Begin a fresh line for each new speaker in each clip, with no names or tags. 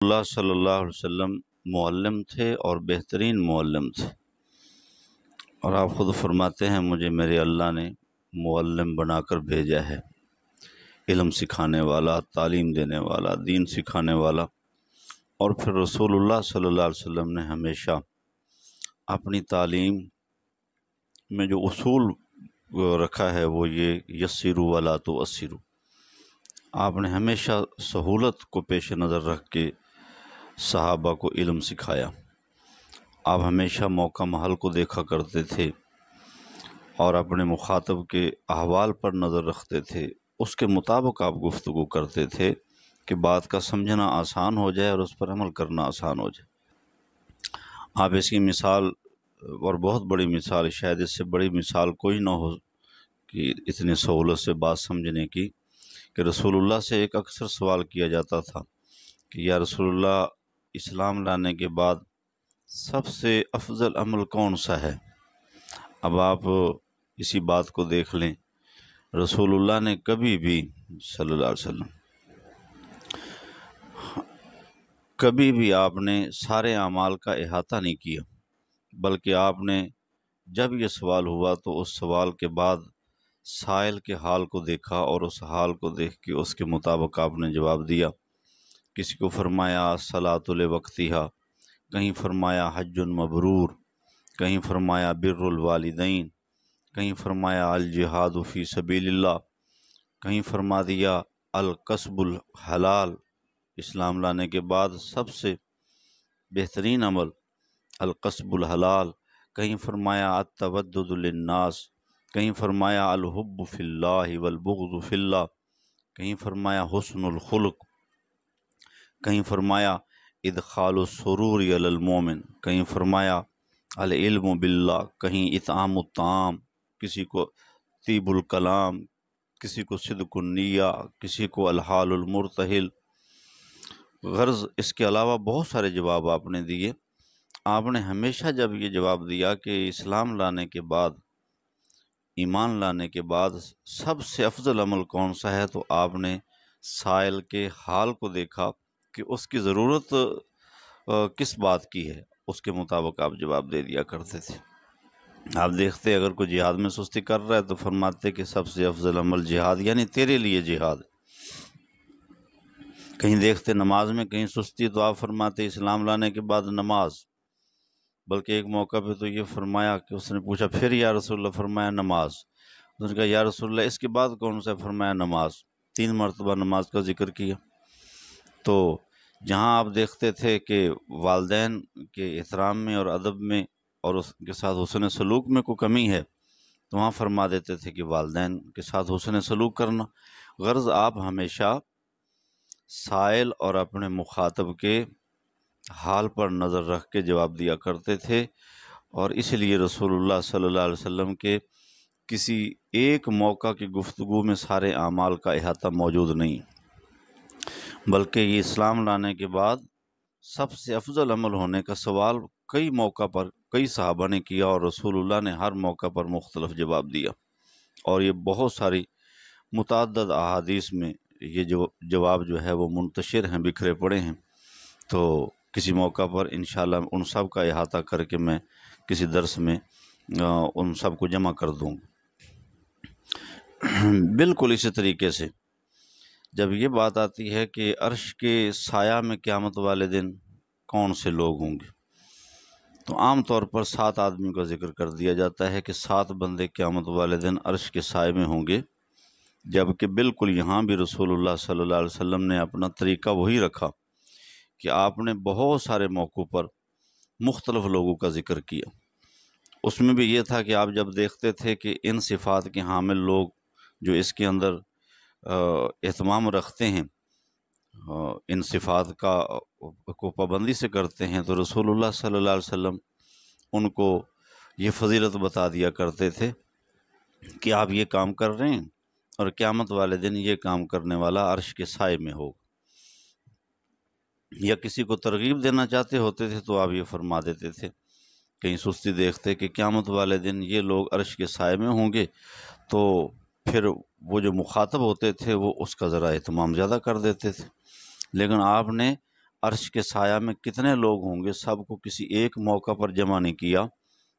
اللہ صلی اللہ علیہ وسلم معلم تھے اور بہترین معلم تھے، اور آپ خود فرماتے ہیں مجھے میرے اللہ نے معلم بنا کر بھیجا ہے، علم سکھانے والا، تعلیم دینے والا، دین سکھانے والا۔ اور پھر رسول اللہ صلی اللہ علیہ وسلم نے ہمیشہ اپنی تعلیم میں جو اصول رکھا ہے وہ یہ یسروا ولا تعسروا۔ آپ نے ہمیشہ سہولت کو پیش نظر رکھ کے صحابہ کو علم سکھایا۔ آپ ہمیشہ موقع محل کو دیکھا کرتے تھے اور اپنے مخاطب کے احوال پر نظر رکھتے تھے، اس کے مطابق آپ گفتگو کرتے تھے کہ بات کا سمجھنا آسان ہو جائے اور اس پر عمل کرنا آسان ہو جائے۔ آپ اس کی مثال، اور بہت بڑی مثال، شاید اس سے بڑی مثال کوئی نہ ہو کہ اتنی سہولت سے بات سمجھنے کی، کہ رسول اللہ سے ایک اکثر سوال کیا جاتا تھا کہ یا رسول اللہ، اسلام لانے کے بعد سب سے افضل عمل کون سا ہے؟ اب آپ اسی بات کو دیکھ لیں، رسول اللہ نے کبھی بھی صلی اللہ علیہ وسلم کبھی بھی آپ نے سارے اعمال کا احاطہ نہیں کیا، بلکہ آپ نے جب یہ سوال ہوا تو اس سوال کے بعد سائل کے حال کو دیکھا اور اس حال کو دیکھ کے اس کے مطابق آپ نے جواب دیا۔ کسی کو فرمایا صلاۃ لوقتہا، کہیں فرمایا حج مبرور، کہیں فرمایا بر الوالدین، کہیں فرمایا الجہاد فی سبیل اللہ، کہیں فرما دیا الکسب الحلال۔ اسلام لانے کے بعد سب سے بہترین عمل الکسب الحلال، کہیں فرمایا التودد للناس، کہیں فرمایا الحب فی اللہ والبغض فی اللہ، کہیں فرمایا حسن الخلق، کہیں فرمایا ادخال السرور علی المومن، کہیں فرمایا العلم باللہ، کہیں اطعام الطعام، کسی کو طیب الکلام، کسی کو صدق النیہ، کسی کو الحال المرتحل۔ غرض اس کے علاوہ بہت سارے جواب آپ نے دیے۔ آپ نے ہمیشہ جب یہ جواب دیا کہ اسلام لانے کے بعد، ایمان لانے کے بعد سب سے افضل عمل کون سا ہے، تو آپ نے سائل کے حال کو دیکھا کہ اس کی ضرورت کس بات کی ہے، اس کے مطابق آپ جواب دے دیا کرتے تھے۔ آپ دیکھتے اگر کوئی جہاد میں سستی کر رہا ہے تو فرماتے کہ سب سے افضل عمل جہاد، یعنی تیرے لیے جہاد۔ کہیں دیکھتے نماز میں کہیں سستی تو آپ فرماتے اسلام لانے کے بعد نماز۔ بلکہ ایک موقع پہ تو یہ فرمایا کہ اس نے پوچھا پھر یا رسول اللہ، فرمایا نماز۔ اس نے کہا یا رسول اللہ اس کے بعد کون سا؟ فرمایا نماز۔ 3 مرتبہ نماز کا ذکر کیا۔ تو جہاں آپ دیکھتے تھے کہ والدین کے احترام میں اور ادب میں اور اس کے ساتھ حسن سلوک میں کوئی کمی ہے تو وہاں فرما دیتے تھے کہ والدین کے ساتھ حسن سلوک کرنا۔ غرض آپ ہمیشہ سائل اور اپنے مخاطب کے حال پر نظر رکھ کے جواب دیا کرتے تھے، اور اس لیے رسول اللہ صلی اللہ علیہ وسلم کے کسی ایک موقع کی گفتگو میں سارے اعمال کا احاطہ موجود نہیں، بلکہ یہ اسلام لانے کے بعد سب سے افضل عمل ہونے کا سوال کئی موقع پر کئی صحابہ نے کیا، اور رسول اللہ نے ہر موقع پر مختلف جواب دیا، اور یہ بہت ساری متعدد احادیث میں یہ جواب جو ہے وہ منتشر ہیں، بکھرے پڑے ہیں۔ تو کسی موقع پر انشاءاللہ ان سب کا احاطہ کر کے میں کسی درس میں ان سب کو جمع کر دوں۔ بالکل اسی طریقے سے جب یہ بات آتی ہے کہ عرش کے سایہ میں قیامت والے دن کون سے لوگ ہوں گے، تو عام طور پر 7 آدمی کا ذکر کر دیا جاتا ہے کہ 7 بندے قیامت والے دن عرش کے سائے میں ہوں گے، جبکہ بالکل یہاں بھی رسول اللہ صلی اللہ علیہ وسلم نے اپنا طریقہ وہی رکھا کہ آپ نے بہت سارے موقعوں پر مختلف لوگوں کا ذکر کیا۔ اس میں بھی یہ تھا کہ آپ جب دیکھتے تھے کہ ان صفات کے حامل لوگ جو اس کے اندر اہتمام رکھتے ہیں، ان صفات کو پابندی سے کرتے ہیں، تو رسول اللہ صلی اللہ علیہ وسلم ان کو یہ فضیلت بتا دیا کرتے تھے کہ آپ یہ کام کر رہے ہیں اور قیامت والے دن یہ کام کرنے والا عرش کے سائے میں ہوگا۔ یا کسی کو ترغیب دینا چاہتے ہوتے تھے تو آپ یہ فرما دیتے تھے، کہیں سستی دیکھتے کہ قیامت والے دن یہ لوگ عرش کے سائے میں ہوں گے، تو پھر وہ جو مخاطب ہوتے تھے وہ اس کا ذرا اہتمام زیادہ کر دیتے تھے۔ لیکن آپ نے عرش کے سایہ میں کتنے لوگ ہوں گے، سب کو کسی ایک موقع پر جمع نہیں کیا،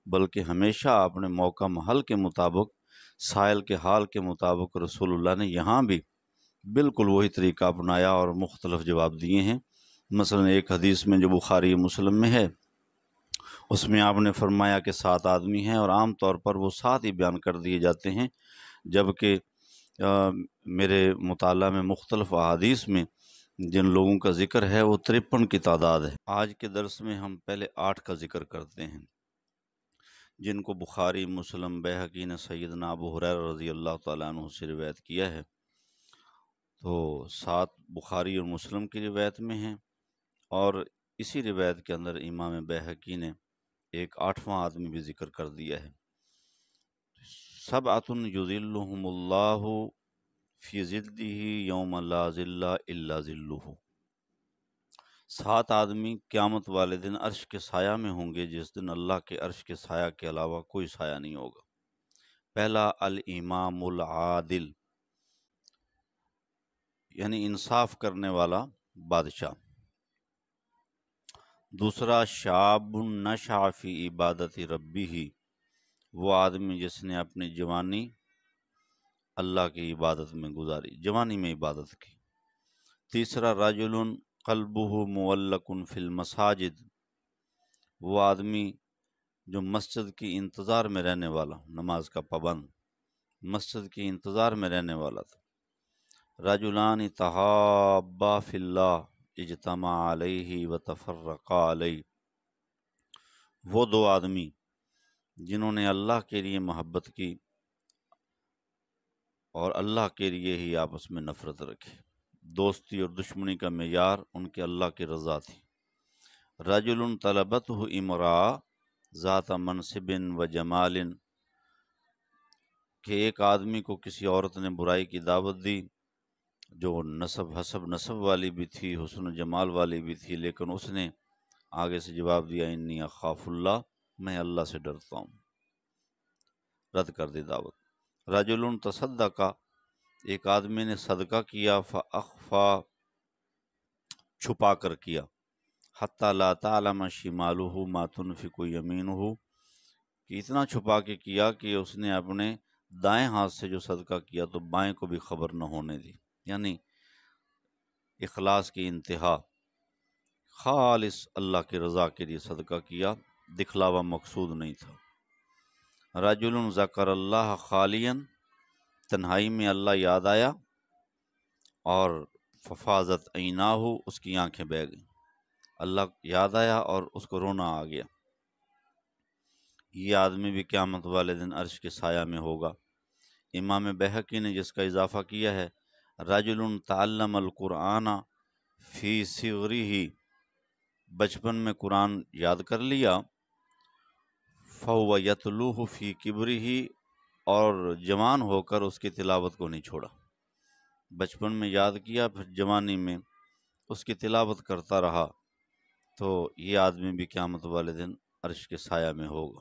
بلکہ ہمیشہ اپنے موقع محل کے مطابق، سائل کے حال کے مطابق رسول اللہ نے یہاں بھی بالکل وہی طریقہ اپنایا اور مختلف جواب دیے ہیں۔ مثلا ایک حدیث میں جو بخاری مسلم میں ہے، اس میں آپ نے فرمایا کہ 7 آدمی ہیں اور عام طور پر وہ 7 ہی بیان کر دیے جاتے ہیں، جبکہ میرے مطالعہ میں مختلف احادیث میں جن لوگوں کا ذکر ہے وہ 53 کی تعداد ہے۔ آج کے درس میں ہم پہلے 8 کا ذکر کرتے ہیں، جن کو بخاری، مسلم، بیہقی نے سیدنا ابو ہریرہ رضی اللہ تعالیٰ عنہ سے روایت کیا ہے۔ تو 7 بخاری اور مسلم کی روایت میں ہیں، اور اسی روایت کے اندر امام بیہقی نے ایک 8واں آدمی بھی ذکر کر دیا ہے۔ سبعۃ یظلھم اللہ فی ظلہ یوم لا ظل الا ظلہ، 7 آدمی قیامت والے دن عرش کے سایہ میں ہوں گے جس دن اللہ کے عرش کے سایہ کے علاوہ کوئی سایہ نہیں ہوگا۔ پہلا الامام العادل، یعنی انصاف کرنے والا بادشاہ۔ دوسرا شاب نشأ فی عبادت ربہ، وہ آدمی جس نے اپنی جوانی اللہ کی عبادت میں گزاری، جوانی میں عبادت کی۔ تیسرا رجل قلبہ معلق فی المساجد، وہ آدمی جو مسجد کی انتظار میں رہنے والا، نماز کا پابند، مسجد کی انتظار میں رہنے والا تھا۔ رجلان تحابا فی اللہ اجتمع علیہ وتفرقا علیہ، وہ 2 آدمی جنہوں نے اللہ کے لیے محبت کی اور اللہ کے لیے ہی آپس میں نفرت رکھی، دوستی اور دشمنی کا معیار ان کے اللہ کی رضا تھی۔ رجل طلبتہ امرأة ذات منصب و جمال، کہ ایک آدمی کو کسی عورت نے برائی کی دعوت دی جو حسب نسب والی بھی تھی، حسن و جمال والی بھی تھی، لیکن اس نے آگے سے جواب دیا انی اخاف اللہ، میں اللہ سے ڈرتا ہوں، رد کر دی دعوت۔ رجل تصدق، ایک آدمی نے صدقہ کیا، فاخفا، چھپا کر کیا، حتی لا تعلم شمالہ ما تنفق یمینہ، کہ اتنا چھپا کے کیا کہ اس نے اپنے دائیں ہاتھ سے جو صدقہ کیا تو بائیں کو بھی خبر نہ ہونے دی، یعنی اخلاص کی انتہا، خالص اللہ کی رضا کے لیے صدقہ کیا، دکھلاوا مقصود نہیں تھا۔ رجل ذکر اللہ خالیا، تنہائی میں اللہ یاد آیا، اور ففاضت عیناہ، اس کی آنکھیں بہہ گئیں، اللہ یاد آیا اور اس کو رونا آ گیا۔ یہ آدمی بھی قیامت والے دن عرش کے سایہ میں ہوگا۔ امام بیہقی نے جس کا اضافہ کیا ہے، رجل تعلم القرآن فی صغرہ، بچپن میں قرآن یاد کر لیا، فہو یتلوہ فی کبرہ، اور جوان ہو کر اس کی تلاوت کو نہیں چھوڑا، بچپن میں یاد کیا پھر جوانی میں اس کی تلاوت کرتا رہا، تو یہ آدمی بھی قیامت والے دن عرش کے سایہ میں ہوگا۔